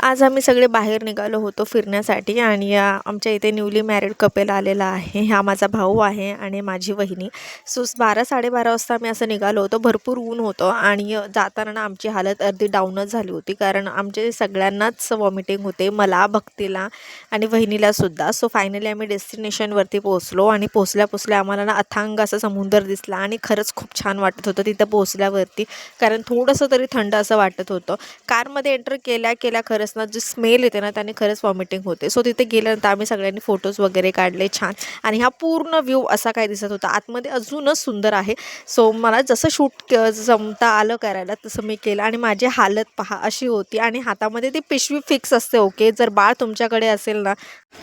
आज आम्ही सगळे बाहेर निघालो होतो फिरण्यासाठी आणि आमच्या इथे न्यूली मॅरिड कपल आलेला आहे. हा माझा भाऊ आहे आणि माझी वहिनी. सो 12-12:30 वाजता आम्ही असं निघालो होतो. भरपूर ऊन होतं आणि जाताना ना आमची हालत अर्धी डाऊनच झाली होती, कारण आमचे सगळ्यांनाच वॉमिटिंग होते, मला, भक्तीला आणि वहिनीलासुद्धा. सो फायनली आम्ही डेस्टिनेशनवरती पोहोचलो आणि पोहोचल्या आम्हाला ना अथांग असा समुद्र दिसला आणि खरंच खूप छान वाटत होतं तिथं पोहोचल्यावरती, कारण थोडंसं तरी थंड असं वाटत होतं. कारमध्ये एंटर केल्या खरंच ना जी स्मेल येते ना त्याने खरंच वॉमिटिंग होते. सो तिथे गेल्यानंतर आम्ही सगळ्यांनी फोटोज वगैरे काढले छान आणि हा पूर्ण व्ह्यू असा काय दिसत होता. आतमध्ये अजूनच सुंदर आहे. सो मला जसं शूट जमता आलं करायला तसं मी केलं आणि माझी हालत पहा अशी होती आणि हातामध्ये ती पिशवी फिक्स असते. ओके, जर बाळ तुमच्याकडे असेल ना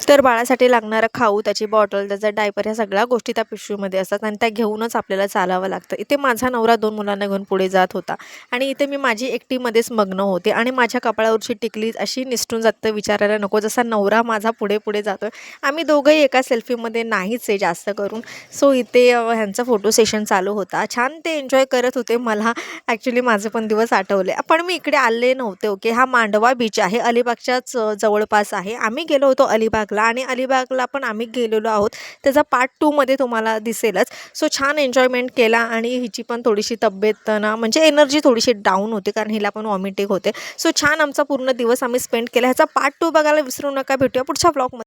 तर बाळासाठी लागणारा खाऊ, त्याची बॉटल, त्याचा डायपर, ह्या सगळ्या गोष्टी त्या पिशवीमध्ये असतात आणि त्या घेऊनच आपल्याला चालावं लागतं. इथे माझा नवरा 2 मुलांना घेऊन पुढे जात होता आणि इथे मी माझी एकटीमध्येच मग्न होते आणि माझ्या कपाळावरची टिकली अशी निसटून जातं विचारायला नको, जसा नवरा माझा पुढे जातोय. आम्ही दोघंही एका सेल्फीमध्ये नाहीच आहे जास्त करून. सो इथे ह्यांचा फोटो सेशन चालू होता. छान ते एन्जॉय करत होते. मला ॲक्च्युली माझे पण दिवस आठवले. पण मी इकडे आले नव्हते. ओके, हा मांडवा बीच आहे, अलिबागच्याच जवळपास आहे. आम्ही गेलो होतो अलिबागला आणि अलिबागला पण आम्ही गेलेलो आहोत. त्याचा पार्ट 2 मध्ये तुम्हाला दिसेलच. सो छान एन्जॉयमेंट केला आणि हिची पण थोडीशी तब्येत ना म्हणजे एनर्जी थोडीशी डाऊन होती, कारण हिला पण वॉमिटिंग होते. सो छान आमचा पूर्ण दिवस आम्ही स्पेंड केला. ह्याचा पार्ट 2 बघायला विसरू नका. भेटूया पुढच्या व्लॉगमध्ये.